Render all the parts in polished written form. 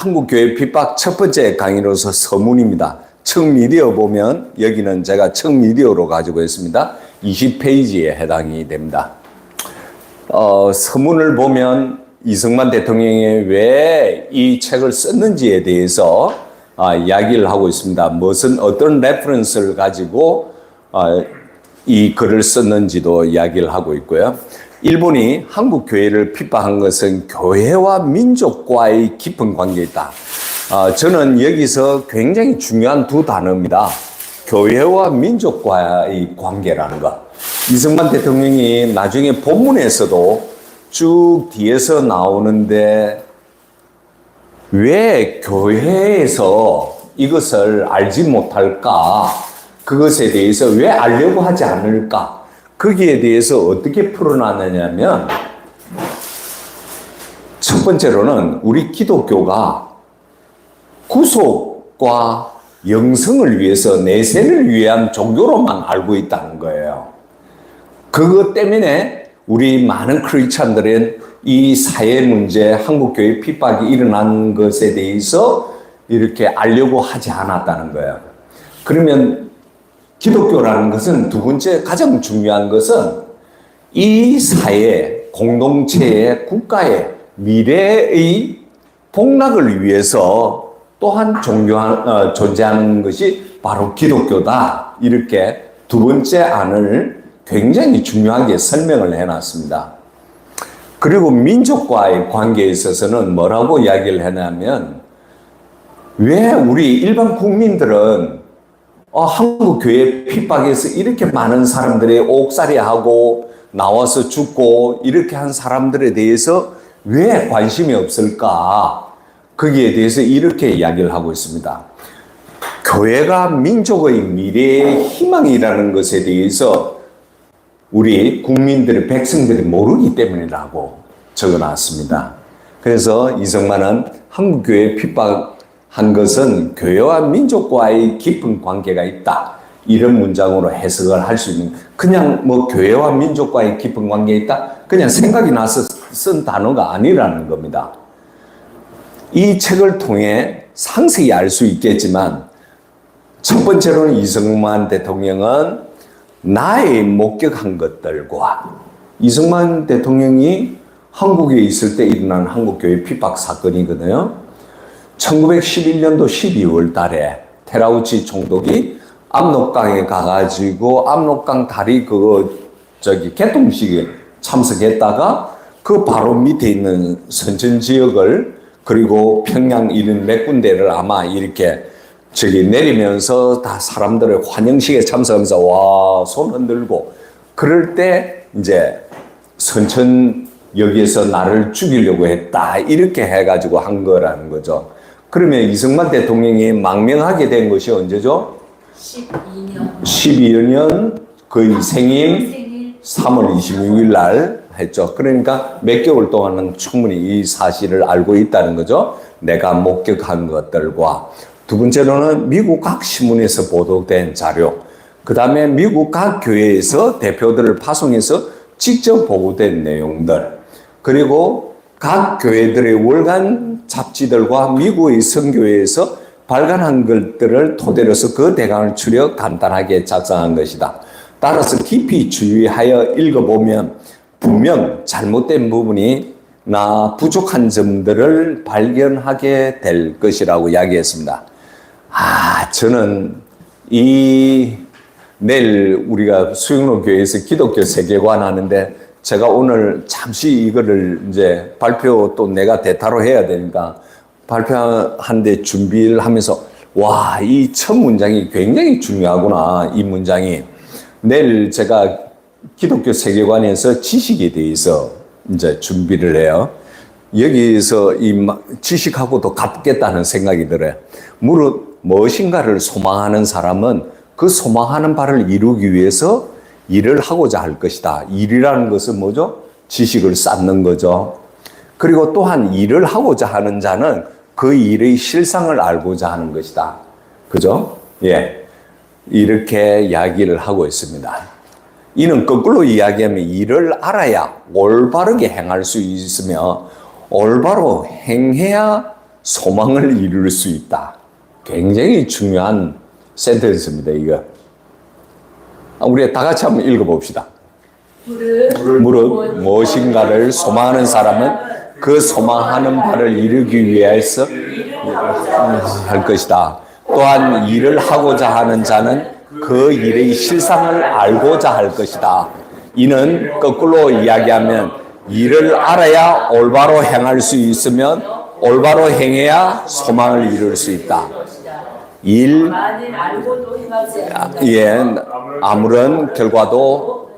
한국교회 핍박 첫 번째 강의로서 서문입니다. 청미디어 보면 여기는 제가 청미디어로 가지고 있습니다. 20페이지에 해당이 됩니다. 서문을 보면 이승만 대통령이 왜 이 책을 썼는지에 대해서 이야기를 하고 있습니다. 어떤 레퍼런스를 가지고 이 글을 썼는지도 이야기를 하고 있고요. 일본이 한국 교회를 핍박한 것은 교회와 민족과의 깊은 관계에 있다. 저는 여기서 굉장히 중요한 두 단어입니다. 교회와 민족과의 관계라는 것. 이승만 대통령이 나중에 본문에서도 쭉 뒤에서 나오는데 왜 교회에서 이것을 알지 못할까? 그것에 대해서 왜 알려고 하지 않을까? 거기에 대해서 어떻게 풀어놨느냐면 첫 번째로는 우리 기독교가 구속과 영성을 위해서 내세를 위한 종교로만 알고 있다는 거예요. 그것 때문에 우리 많은 크리스찬들은 이 사회 문제, 한국교회 핍박이 일어난 것에 대해서 이렇게 알려고 하지 않았다는 거예요. 그러면 기독교라는 것은 두 번째 가장 중요한 것은 이 사회, 공동체의, 국가의 미래의 복락을 위해서 또한 존재하는 것이 바로 기독교다. 이렇게 두 번째 안을 굉장히 중요하게 설명을 해놨습니다. 그리고 민족과의 관계에 있어서는 뭐라고 이야기를 했냐면 왜 우리 일반 국민들은 한국 교회 핍박에서 이렇게 많은 사람들이 옥살이하고 나와서 죽고 이렇게 한 사람들에 대해서 왜 관심이 없을까? 거기에 대해서 이렇게 이야기를 하고 있습니다. 교회가 민족의 미래의 희망이라는 것에 대해서 우리 국민들의 백성들이 모르기 때문이라고 적어놨습니다. 그래서 이승만은 한국교회 핍박한 것은 교회와 민족과의 깊은 관계가 있다. 이런 문장으로 해석을 할 수 있는, 그냥 교회와 민족과의 깊은 관계가 있다. 그냥 생각이 나서 쓴 단어가 아니라는 겁니다. 이 책을 통해 상세히 알 수 있겠지만 첫 번째로는 이승만 대통령은 나의 목격한 것들과 이승만 대통령이 한국에 있을 때 일어난 한국교회 핍박 사건이거든요. 1911년도 12월 달에 테라우치 총독이 압록강에 가가지고 압록강 다리 개통식에 참석했다가 그 바로 밑에 있는 선천 지역을 그리고 평양 이런 몇 군데를 아마 이렇게 내리면서 다 사람들의 환영식에 참석하면서 와, 손 흔들고 그럴 때 이제 선천 여기에서 나를 죽이려고 했다. 이렇게 해가지고 한 거라는 거죠. 그러면 이승만 대통령이 망명하게 된 것이 언제죠? 12년 거의 생일 3월 26일 날 했죠. 그러니까 몇 개월 동안은 충분히 이 사실을 알고 있다는 거죠. 내가 목격한 것들과 두 번째로는 미국 각 신문에서 보도된 자료, 그 다음에 미국 각 교회에서 대표들을 파송해서 직접 보고된 내용들, 그리고 각 교회들의 월간 잡지들과 미국의 선교회에서 발간한 것들을 토대로서 그 대강을 추려 간단하게 작성한 것이다. 따라서 깊이 주의하여 읽어보면 분명 잘못된 부분이나 부족한 점들을 발견하게 될 것이라고 이야기했습니다. 저는 내일 우리가 수영로 교회에서 기독교 세계관 하는데 제가 오늘 잠시 이거를 이제 발표 또 내가 대타로 해야 되니까 발표하는데 준비를 하면서 와, 이 첫 문장이 굉장히 중요하구나. 이 문장이 내일 제가 기독교 세계관에서 지식에 대해서 이제 준비를 해요. 여기서 이 지식하고도 같겠다는 생각이 들어요. 무릇 무엇인가를 소망하는 사람은 그 소망하는 바를 이루기 위해서 일을 하고자 할 것이다. 일이라는 것은 뭐죠? 지식을 쌓는 거죠. 그리고 또한 일을 하고자 하는 자는 그 일의 실상을 알고자 하는 것이다. 그죠? 예. 이렇게 이야기를 하고 있습니다. 이는 거꾸로 이야기하면 일을 알아야 올바르게 행할 수 있으며 올바로 행해야 소망을 이룰 수 있다. 굉장히 중요한 센텐스입니다, 이거. 우리 다 같이 한번 읽어봅시다. 무릇 무엇인가를 소망하는 사람은 그 소망하는 바를 이루기 위해서 할 것이다. 또한 일을 하고자 하는 자는 그 일의 실상을 알고자 할 것이다. 이는 거꾸로 이야기하면 일을 알아야 올바로 행할 수 있으면 올바로 행해야 소망을 이룰 수 있다. 아무런 결과도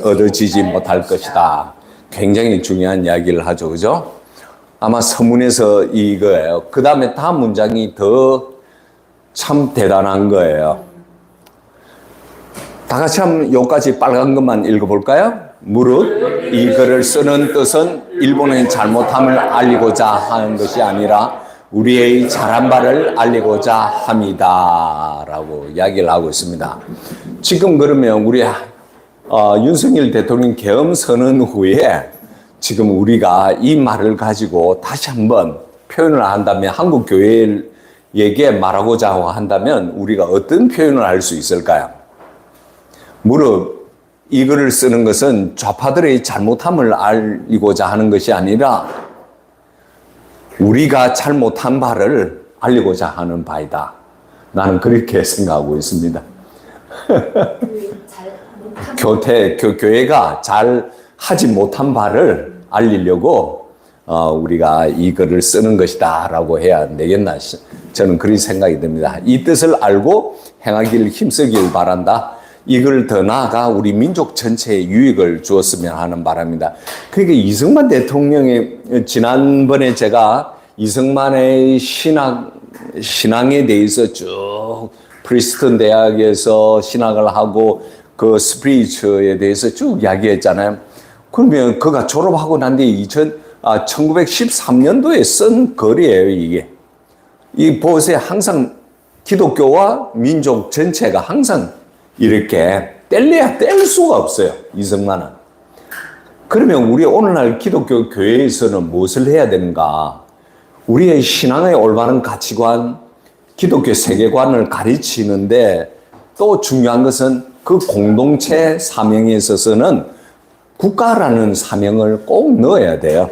얻어지지 못할 것이다. 굉장히 중요한 이야기를 하죠, 그죠? 아마 서문에서 이거예요. 그 다음에 다음 문장이 더 참 대단한 거예요. 다 같이 한번 여기까지 빨간 것만 읽어볼까요? 무릇 이 글을 쓰는 뜻은 일본의 잘못함을 알리고자 하는 것이 아니라 우리의 잘한 바를 알리고자 합니다. 라고 이야기를 하고 있습니다. 지금 그러면 우리 윤석열 대통령 계엄 선언 후에 지금 우리가 이 말을 가지고 다시 한번 표현을 한다면 한국 교회에게 말하고자 한다면 우리가 어떤 표현을 할 수 있을까요? 무릇 이 글을 쓰는 것은 좌파들의 잘못함을 알리고자 하는 것이 아니라 우리가 잘못한 바를 알리고자 하는 바이다. 나는 그렇게 생각하고 있습니다. 교회가 잘 하지 못한 바를 알리려고 우리가 이 글을 쓰는 것이다 라고 해야 되겠나, 저는 그런 생각이 듭니다. 이 뜻을 알고 행하기를 힘쓰길 바란다. 이걸 더 나아가 우리 민족 전체에 유익을 주었으면 하는 바람입니다. 그러니까 이승만 대통령의 지난번에 제가 이승만의 신앙에 대해서 쭉 프리스턴 대학에서 신학을 하고 그 스피리처에 대해서 쭉 이야기했잖아요. 그러면 그가 졸업하고 난 뒤에 1913년도에 쓴 글이에요, 이게. 이 보세요. 항상 기독교와 민족 전체가 항상 이렇게 뗄래야 뗄 수가 없어요, 이승만은. 그러면 우리 오늘날 기독교 교회에서는 무엇을 해야 되는가? 우리의 신앙의 올바른 가치관, 기독교 세계관을 가르치는데 또 중요한 것은 그 공동체 사명에 있어서는 국가라는 사명을 꼭 넣어야 돼요.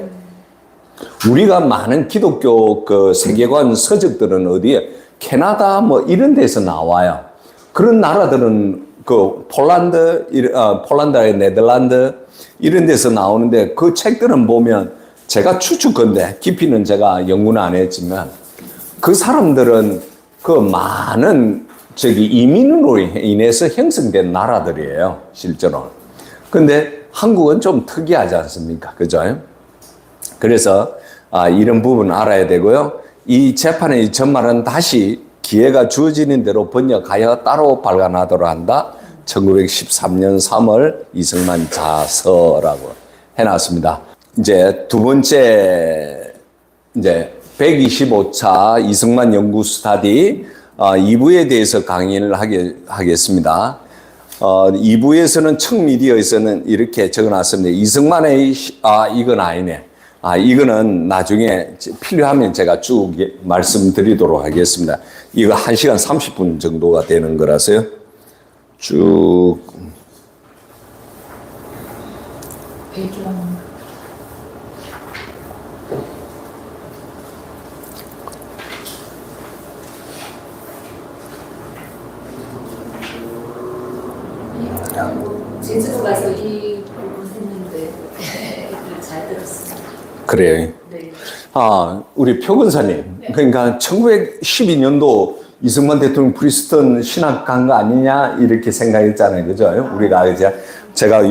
우리가 많은 기독교 그 세계관 서적들은 어디에? 캐나다 뭐 이런 데서 나와요. 그런 나라들은 그 폴란드의 네덜란드 이런 데서 나오는데 그 책들은 보면 제가 추측컨대 깊이는 제가 연구는 안 했지만 그 사람들은 그 많은 이민으로 인해서 형성된 나라들이에요, 실제로. 근데 한국은 좀 특이하지 않습니까? 그죠? 그래서 이런 부분 알아야 되고요. 이 재판의 전말은 다시 기회가 주어지는 대로 번역하여 따로 발간하도록 한다. 1913년 3월 이승만 자서라고 해놨습니다. 이제 두 번째, 이제 125차 이승만 연구 스터디 2부에 대해서 강의를 하겠습니다. 2부에서는 청미디어에서는 이렇게 적어놨습니다. 이승만의, 이건 아니네. 이거는 나중에 필요하면 제가 쭉 말씀드리도록 하겠습니다. 이거 1시간 30분 정도가 되는 거라서요. 쭉. 제주도 가서 이 부분 했는데 잘 들었습니다. 그래요. 네. 우리 표근사님. 그러니까 1912년도 이승만 대통령 프리스턴 신학 간 거 아니냐 이렇게 생각했잖아요. 그죠? 우리가 이제 제가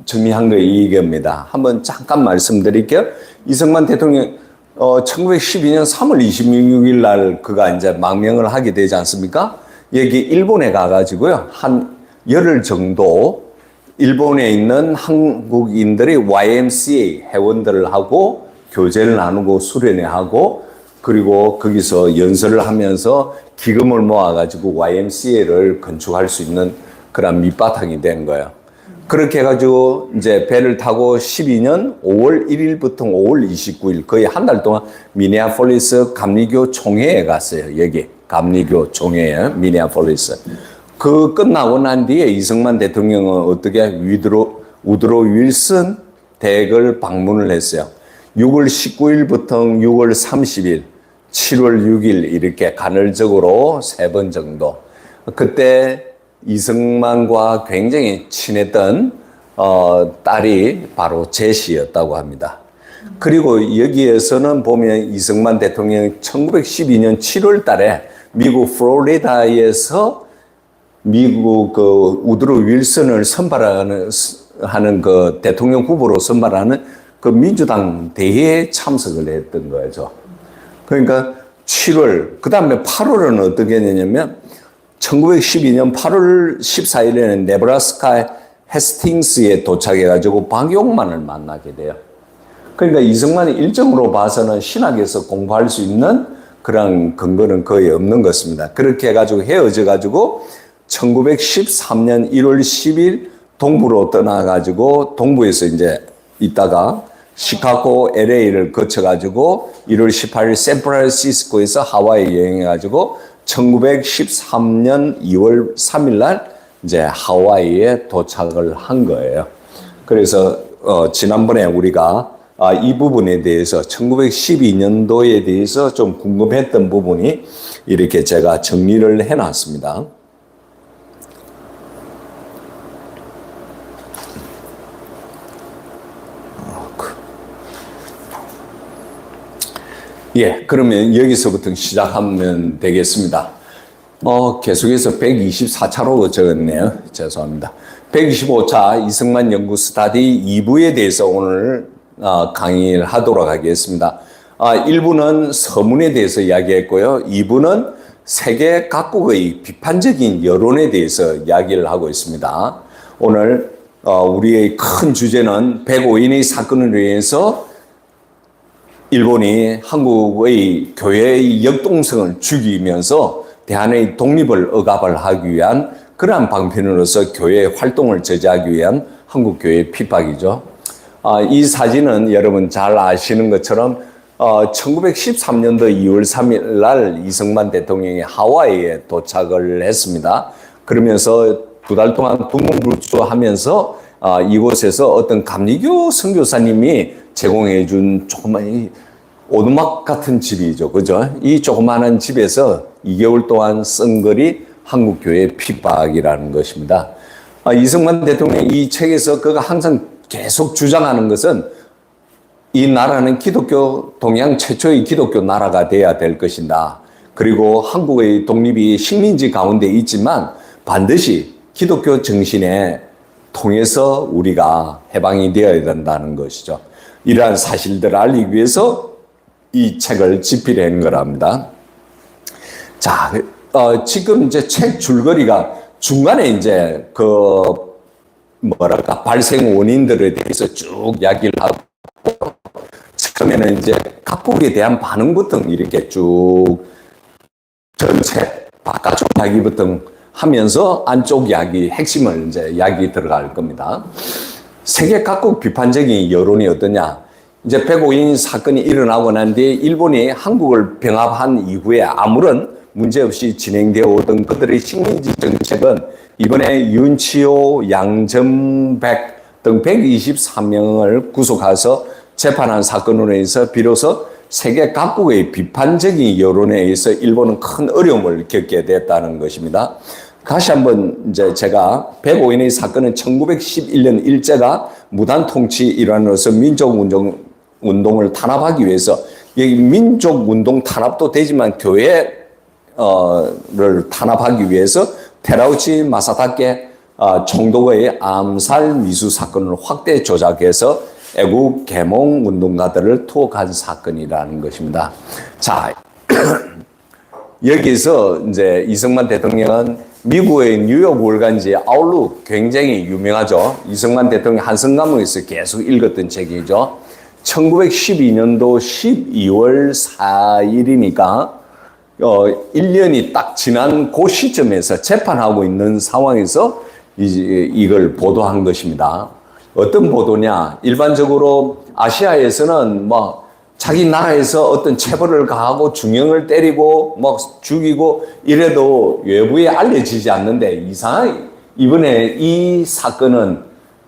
정리한 거 이겁니다. 한번 잠깐 말씀드릴게요. 이승만 대통령 1912년 3월 26일 날 그가 이제 망명을 하게 되지 않습니까? 여기 일본에 가가지고요. 한 열흘 정도 일본에 있는 한국인들이 YMCA 회원들을 하고 교제를 나누고 수련회 하고 그리고 거기서 연설을 하면서 기금을 모아가지고 YMCA를 건축할 수 있는 그런 밑바탕이 된 거예요. 그렇게 해가지고 이제 배를 타고 12년 5월 1일부터 5월 29일 거의 한 달 동안 미네아폴리스 감리교 총회에 갔어요. 여기 감리교 총회에 미네아폴리스. 그 끝나고 난 뒤에 이승만 대통령은 어떻게 우드로 윌슨 댁을 방문을 했어요. 6월 19일부터 6월 30일, 7월 6일 이렇게 간헐적으로 3번 정도. 그때 이승만과 굉장히 친했던 딸이 바로 제시였다고 합니다. 그리고 여기에서는 보면 이승만 대통령이 1912년 7월 달에 미국 플로리다에서 미국 그 우드로 윌슨을 선발하는 그 대통령 후보로 선발하는 그 민주당 대회에 참석을 했던 거죠. 그러니까 7월, 그 다음에 8월은 어떻게 되냐면 1912년 8월 14일에는 네브라스카 헤스팅스에 도착해가지고 박용만을 만나게 돼요. 그러니까 이승만이 일정으로 봐서는 신학에서 공부할 수 있는 그런 근거는 거의 없는 것입니다. 그렇게 해가지고 헤어져가지고 1913년 1월 10일 동부로 떠나가지고 동부에서 이제 있다가 시카고 LA를 거쳐가지고 1월 18일 샌프란시스코에서 하와이 여행해가지고 1913년 2월 3일 날 이제 하와이에 도착을 한 거예요. 그래서 지난번에 우리가 이 부분에 대해서 1912년도에 대해서 좀 궁금했던 부분이 이렇게 제가 정리를 해놨습니다. 예, 그러면 여기서부터 시작하면 되겠습니다. 계속해서 124차로 적었네요. 죄송합니다. 125차 이승만 연구 스타디 2부에 대해서 오늘 강의를 하도록 하겠습니다. 1부는 서문에 대해서 이야기했고요. 2부는 세계 각국의 비판적인 여론에 대해서 이야기를 하고 있습니다. 오늘 우리의 큰 주제는 105인의 사건을 위해서 일본이 한국의 교회의 역동성을 죽이면서 대한의 독립을 억압을 하기 위한 그러한 방편으로서 교회의 활동을 저지하기 위한 한국교회의 핍박이죠. 이 사진은 여러분 잘 아시는 것처럼 1913년도 2월 3일 날 이승만 대통령이 하와이에 도착을 했습니다. 그러면서 2달 동안 두문불주하면서 이곳에서 어떤 감리교 선교사님이 제공해 준 조그만 오두막 같은 집이죠. 그죠? 이 조그마한 집에서 2개월 동안 쓴 글이 한국교회 핍박이라는 것입니다. 이승만 대통령이 이 책에서 그가 항상 계속 주장하는 것은 이 나라는 기독교, 동양 최초의 기독교 나라가 돼야 될 것이다. 그리고 한국의 독립이 식민지 가운데 있지만 반드시 기독교 정신에 통해서 우리가 해방이 되어야 된다는 것이죠. 이러한 사실들을 알리기 위해서 이 책을 집필한 거랍니다. 자, 지금 이제 책 줄거리가 중간에 이제 발생 원인들에 대해서 쭉 이야기를 하고, 처음에는 이제 각국에 대한 반응부터 이렇게 쭉 전체 바깥쪽 이야기부터 하면서 안쪽 이야기, 핵심을 이제 이야기 들어갈 겁니다. 세계 각국 비판적인 여론이 어떠냐? 이제 105인 사건이 일어나고 난 뒤에 일본이 한국을 병합한 이후에 아무런 문제 없이 진행되어 오던 그들의 식민지 정책은 이번에 윤치호, 양정백 등 123명을 구속해서 재판한 사건으로 해서 비로소 세계 각국의 비판적인 여론에 의해서 일본은 큰 어려움을 겪게 됐다는 것입니다. 다시 한번 이제 제가 105인의 사건은 1911년 일제가 무단 통치 일환으로서 민족운동을 탄압하기 위해서 여기 민족운동 탄압도 되지만 교회를 탄압하기 위해서 테라우치 마사다케 총독의 암살 미수 사건을 확대 조작해서 애국 계몽 운동가들을 투옥한 사건이라는 것입니다. 자, 여기서 이제 이승만 대통령은 미국의 뉴욕 월간지 아웃룩 굉장히 유명하죠. 이승만 대통령 한성감옥에서 계속 읽었던 책이죠. 1912년도 12월 4일이니까 1년이 딱 지난 그 시점에서 재판하고 있는 상황에서 이걸 보도한 것입니다. 어떤 보도냐? 일반적으로 아시아에서는 뭐 자기 나라에서 어떤 체벌을 가하고 중형을 때리고 뭐 죽이고 이래도 외부에 알려지지 않는데 이상하게 이번에 이 사건은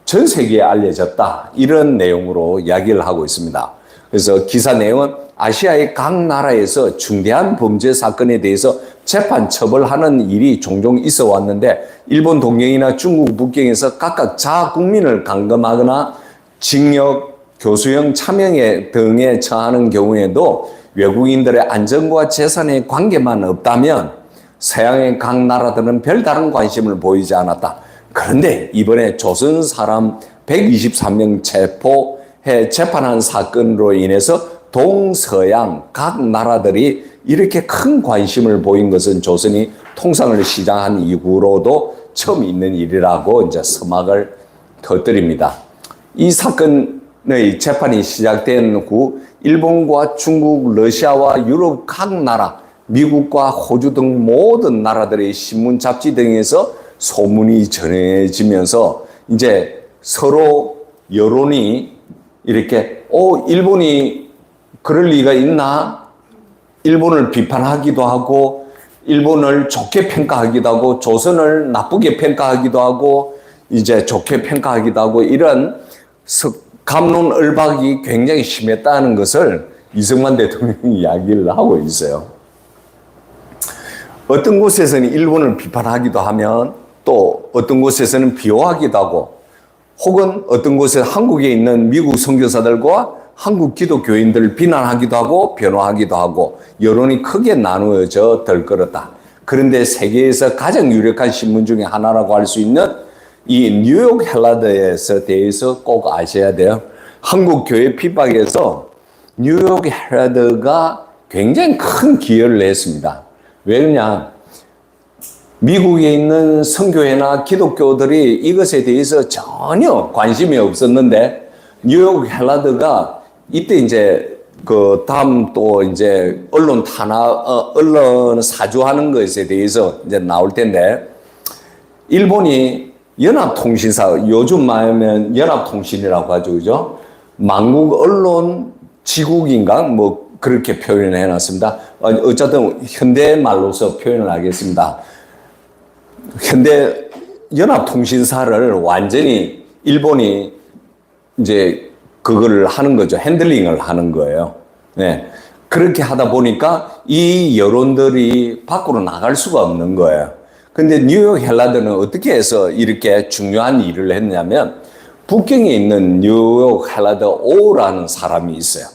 전 세계에 알려졌다. 이런 내용으로 이야기를 하고 있습니다. 그래서 기사 내용은 아시아의 각 나라에서 중대한 범죄 사건에 대해서 재판 처벌하는 일이 종종 있어 왔는데 일본 동경이나 중국 북경에서 각각 자국민을 감금하거나 징역, 교수형, 참형 등에 처하는 경우에도 외국인들의 안전과 재산에 관계만 없다면 서양의 각 나라들은 별다른 관심을 보이지 않았다. 그런데 이번에 조선 사람 123명 체포해 재판한 사건으로 인해서 동서양 각 나라들이 이렇게 큰 관심을 보인 것은 조선이 통상을 시작한 이후로도 처음 있는 일이라고 이제 서막을 터뜨립니다. 이 사건의 재판이 시작된 후 일본과 중국, 러시아와 유럽 각 나라, 미국과 호주 등 모든 나라들의 신문, 잡지 등에서 소문이 전해지면서 이제 서로 여론이 이렇게 일본이 그럴 리가 있나? 일본을 비판하기도 하고 일본을 좋게 평가하기도 하고 조선을 나쁘게 평가하기도 하고 이제 좋게 평가하기도 하고 이런 갑론을박이 굉장히 심했다는 것을 이승만 대통령이 이야기를 하고 있어요. 어떤 곳에서는 일본을 비판하기도 하면 또 어떤 곳에서는 비호하기도 하고 혹은 어떤 곳에 한국에 있는 미국 선교사들과 한국 기독교인들을 비난하기도 하고 변호하기도 하고 여론이 크게 나누어져 덜끓었다. 그런데 세계에서 가장 유력한 신문 중에 하나라고 할 수 있는 이 뉴욕 헤럴드에 대해서 꼭 아셔야 돼요. 한국 교회 핍박에서 뉴욕 헤럴드가 굉장히 큰 기여를 했습니다. 왜 그러냐? 미국에 있는 선교회나 기독교들이 이것에 대해서 전혀 관심이 없었는데 뉴욕 헤럴드가 이때 이제 그 다음 또 이제 언론 언론 사주하는 것에 대해서 이제 나올 텐데 일본이 연합통신사, 요즘 말하면 연합통신이라고 하죠, 그죠? 만국 언론 지국인가 뭐 그렇게 표현을 해놨습니다. 어쨌든 현대 말로서 표현을 하겠습니다. 현대 연합통신사를 완전히 일본이 이제 그거를 하는 거죠. 핸들링을 하는 거예요. 네. 그렇게 하다 보니까 이 여론들이 밖으로 나갈 수가 없는 거예요. 근데 뉴욕 헤럴드는 어떻게 해서 이렇게 중요한 일을 했냐면 북경에 있는 뉴욕 헤럴드 O라는 사람이 있어요.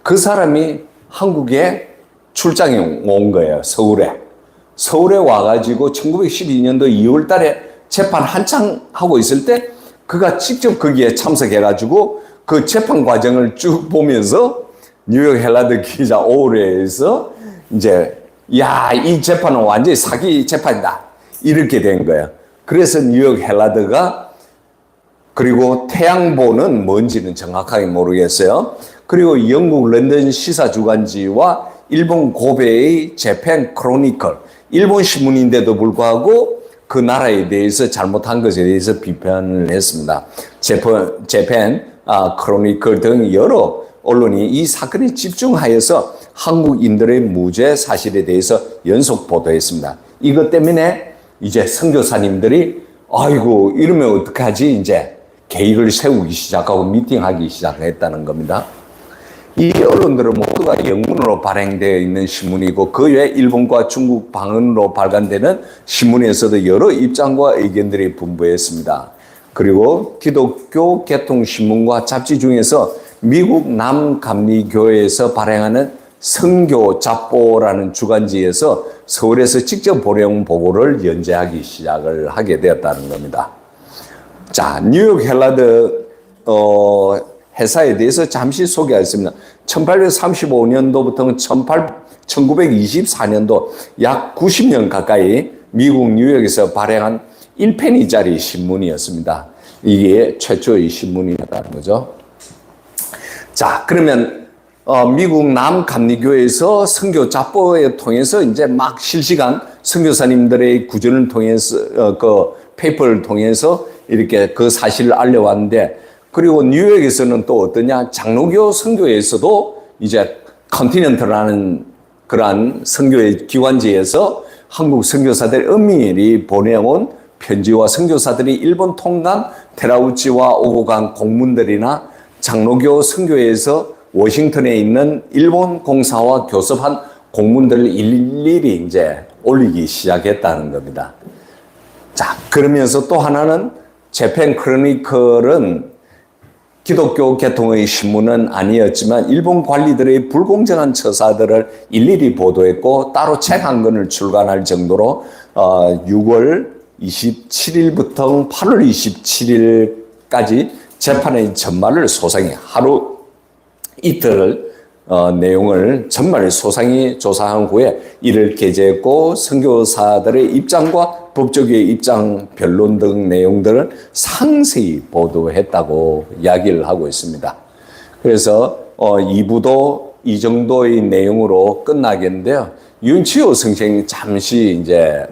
그 사람이 한국에 출장에 온 거예요. 서울에 와가지고 1912년도 2월 달에 재판 한창 하고 있을 때 그가 직접 거기에 참석해가지고 그 재판 과정을 쭉 보면서 뉴욕 헤럴드 기자 오레에서 이제 이 재판은 완전히 사기 재판이다. 이렇게 된 거예요. 그래서 뉴욕 헤럴드가 그리고 태양보는 뭔지는 정확하게 모르겠어요. 그리고 영국 런던 시사주간지와 일본 고베의 재팬 크로니클 일본 신문인데도 불구하고 그 나라에 대해서 잘못한 것에 대해서 비판을 했습니다. 재팬 크로니클 등 여러 언론이 이 사건에 집중하여서 한국인들의 무죄 사실에 대해서 연속 보도했습니다. 이것 때문에 이제 선교사님들이 아이고 이러면 어떡하지 이제 계획을 세우기 시작하고 미팅하기 시작했다는 겁니다. 이 언론들은 모두가 영문으로 발행되어 있는 신문이고 그 외에 일본과 중국 방언으로 발간되는 신문에서도 여러 입장과 의견들이 분분했습니다. 그리고 기독교 개통신문과 잡지 중에서 미국 남감리교회에서 발행하는 선교 잡보라는 주간지에서 서울에서 직접 보내온 보고를 연재하기 시작을 하게 되었다는 겁니다. 자, 뉴욕 헤럴드 회사에 대해서 잠시 소개하겠습니다. 1835년도부터 1924년도 약 90년 가까이 미국 뉴욕에서 발행한 1페니짜리 신문이었습니다. 이게 최초의 신문이었다는 거죠. 자, 그러면 미국 남감리교에서 선교 잡보에 통해서 이제 막 실시간 선교사님들의 구전을 통해서 그 페이퍼를 통해서 이렇게 그 사실을 알려왔는데, 그리고 뉴욕에서는 또 어떠냐, 장로교 선교에서도 이제 컨티넨트라는 그러한 선교의 기관지에서 한국 선교사들 은밀히 보내온 편지와 선교사들이 일본 통관 테라우치와 오고 간 공문들이나 장로교 선교에서 워싱턴에 있는 일본 공사와 교섭한 공문들을 일일이 이제 올리기 시작했다는 겁니다. 자, 그러면서 또 하나는 재팬 크로니클은 기독교 계통의 신문은 아니었지만 일본 관리들의 불공정한 처사들을 일일이 보도했고 따로 책 한 권을 출간할 정도로 6월 27일부터 8월 27일까지 재판의 전말을 소상히 하루 이틀 내용을 정말 소상히 조사한 후에 이를 게재했고 선교사들의 입장과 법조계의 입장, 변론 등 내용들을 상세히 보도했다고 이야기를 하고 있습니다. 그래서 2부도 이 정도의 내용으로 끝나겠는데요. 윤치호 선생이 잠시 이제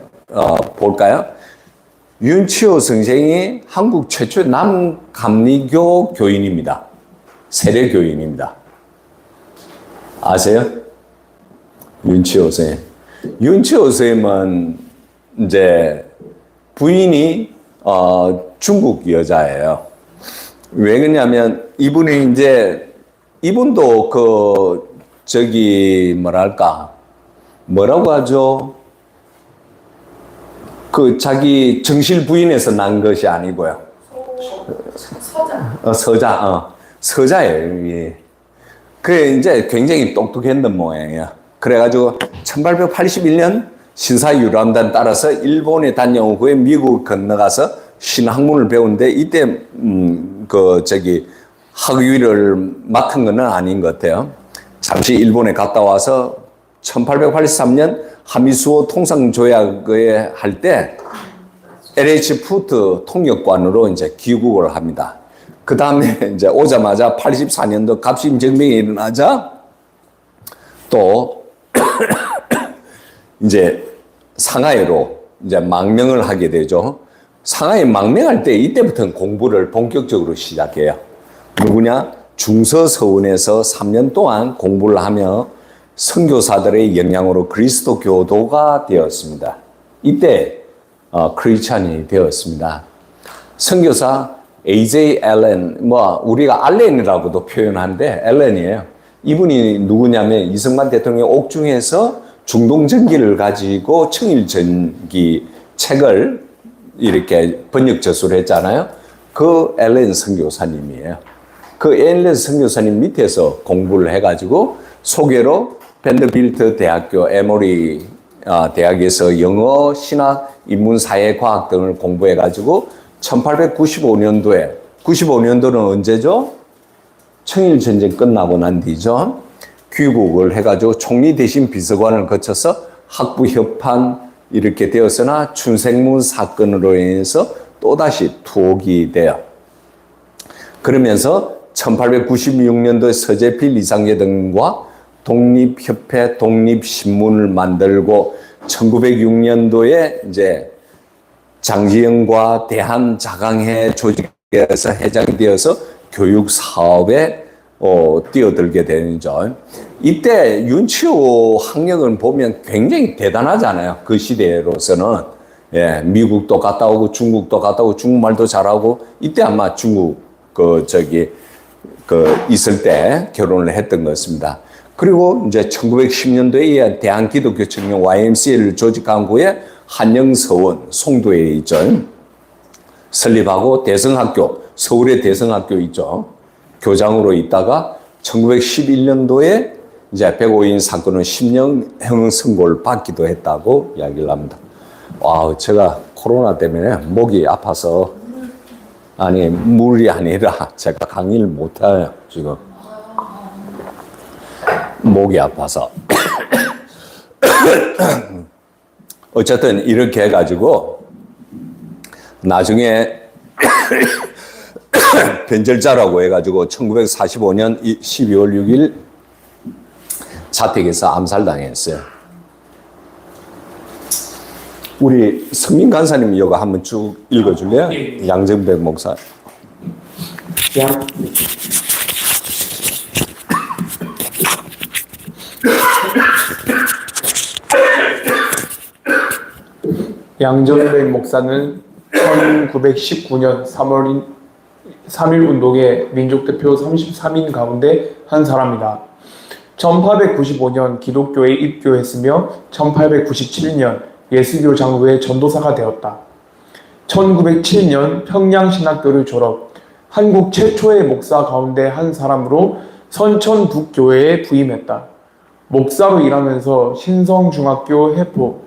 볼까요? 윤치호 선생이 한국 최초의 남감리교 교인입니다. 세례 교인입니다. 아세요? 윤치호 선생님. 윤치호 선생님은 이제 부인이 중국 여자예요. 왜 그러냐면 이분이 이제 이분도 뭐라고 하죠? 자기 정실 부인에서 난 것이 아니고요. 서자예요. 예. 그게 이제 굉장히 똑똑했던 모양이에요. 그래가지고 1881년 신사유람단 따라서 일본에 다녀온 후에 미국 건너가서 신학문을 배우는데 이때 학위를 맡은 건 아닌 것 같아요. 잠시 일본에 갔다 와서 1883년 하미수호 통상조약에 할 때 LH 푸드 통역관으로 이제 귀국을 합니다. 그 다음에 이제 오자마자 84년도 갑신정변이 일어나자 또 이제 상하이로 이제 망명을 하게 되죠. 상하이 망명할 때 이때부터는 공부를 본격적으로 시작해요. 누구냐? 중서서원에서 3년 동안 공부를 하며 선교사들의 영향으로 그리스도 교도가 되었습니다. 이때 크리스찬이 되었습니다. 선교사 A.J. 앨런, 우리가 알렌이라고도 표현하는데 앨런이에요. 이분이 누구냐면 이승만 대통령 옥중에서 중동전기를 가지고 청일전기 책을 이렇게 번역 저술을 했잖아요. 그 앨런 선교사님이에요. 그 앨런 선교사님 밑에서 공부를 해가지고 소개로 밴더빌트 대학교 에모리 대학에서 영어, 신학, 인문사회과학 등을 공부해가지고 1895년도에 95년도는 언제죠? 청일전쟁 끝나고 난 뒤죠. 귀국을 해가지고 총리 대신 비서관을 거쳐서 학부 협판 이렇게 되었으나 춘생문 사건으로 인해서 또다시 투옥이 돼요. 그러면서 1896년도에 서재필 이상계 등과 독립협회 독립신문을 만들고 1906년도에 이제 장지영과 대한자강회 조직에서 회장이 되어서 교육 사업에 뛰어들게 되죠. 이때 윤치호 학력을 보면 굉장히 대단하잖아요. 그 시대로서는. 예, 미국도 갔다 오고 중국도 갔다 오고 중국말도 잘하고 이때 아마 중국 있을 때 결혼을 했던 것 같습니다. 그리고 이제 1910년도에 대한기독교청년 YMCA를 조직한 후에 한영서원 송도에 있죠. 설립하고 대성학교, 서울의 대성학교 있죠. 교장으로 있다가 1911년도에 이제 105인 사건은 10년형 선고를 받기도 했다고 이야기를 합니다. 와, 제가 코로나 때문에 목이 아파서 아니 물이 아니라 제가 강의를 못해요 지금. 목이 아파서. 어쨌든 이렇게 해가지고 나중에 변절자라고 해가지고 1945년 12월 6일 자택에서 암살당했어요. 우리 성민 간사님 이거 한번 쭉 읽어줄래요? 네. 양정백 목사. 양 양정백 목사는 1919년 3월 3일 운동의 민족대표 33인 가운데 한 사람이다. 1895년 기독교에 입교했으며 1897년 예수교 장로의 전도사가 되었다. 1907년 평양신학교를 졸업, 한국 최초의 목사 가운데 한 사람으로 선천북교회에 부임했다. 목사로 일하면서 신성중학교 해포,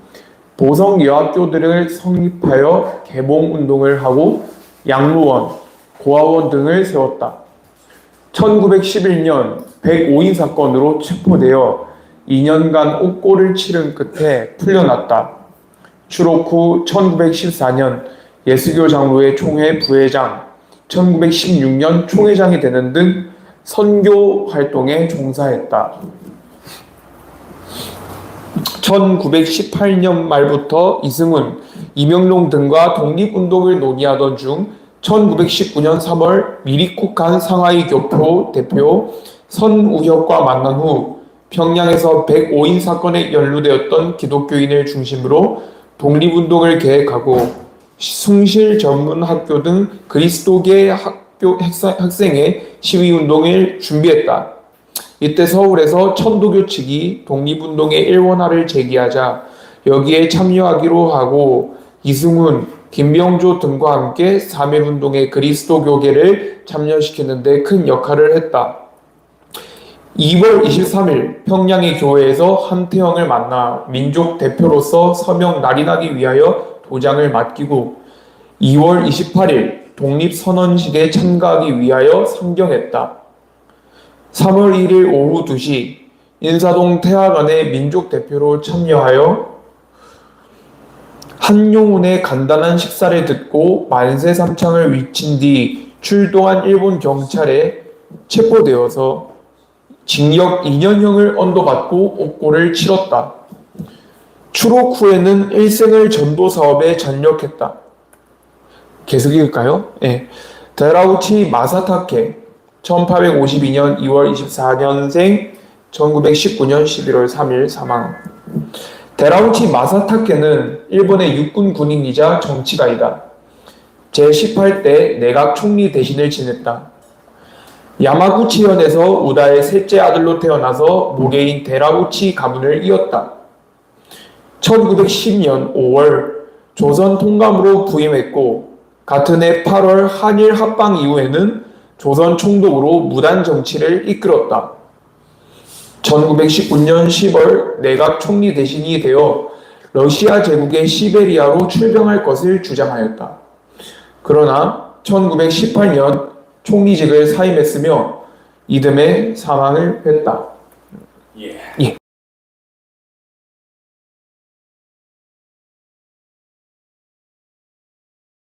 보성여학교들을 성립하여 개봉운동을 하고 양로원, 고아원 등을 세웠다. 1911년 105인 사건으로 체포되어 2년간 옥고를 치른 끝에 풀려났다. 추록 후 1914년 예수교 장로회 총회 부회장, 1916년 총회장이 되는 등 선교 활동에 종사했다. 1918년 말부터 이승훈, 이명룡 등과 독립운동을 논의하던 중 1919년 3월 미리국한 상하이 교포 대표 선우혁과 만난 후 평양에서 105인 사건에 연루되었던 기독교인을 중심으로 독립운동을 계획하고 숭실 전문 학교 등 그리스도계 학교 학생의 시위운동을 준비했다. 이때 서울에서 천도교 측이 독립운동의 일원화를 제기하자 여기에 참여하기로 하고 이승훈, 김병조 등과 함께 3.1운동의 그리스도교계를 참여시키는 데 큰 역할을 했다. 2월 23일 평양의 교회에서 한태영을 만나 민족 대표로서 서명 날인하기 위하여 도장을 맡기고 2월 28일 독립선언식에 참가하기 위하여 상경했다. 3월 1일 오후 2시 인사동 태화관의 민족 대표로 참여하여 한용운의 간단한 식사를 듣고 만세삼창을 외친 뒤 출동한 일본 경찰에 체포되어서 징역 2년형을 언도받고 옥고를 치렀다. 추록 후에는 일생을 전도 사업에 전력했다. 계속 읽을까요? 네. 데라우치 마사타케 1852년 2월 24년생 1919년 11월 3일 사망. 데라우치 마사타케는 일본의 육군 군인이자 정치가이다. 제18대 내각 총리 대신을 지냈다. 야마구치현에서 우다의 셋째 아들로 태어나서 모계인 데라우치 가문을 이었다. 1910년 5월 조선 통감으로 부임했고 같은 해 8월 한일 합방 이후에는 조선 총독으로 무단 정치를 이끌었다. 1919년 10월 내각 총리 대신이 되어 러시아 제국의 시베리아로 출병할 것을 주장하였다. 그러나 1918년 총리직을 사임했으며 이듬해 사망을 했다. 예.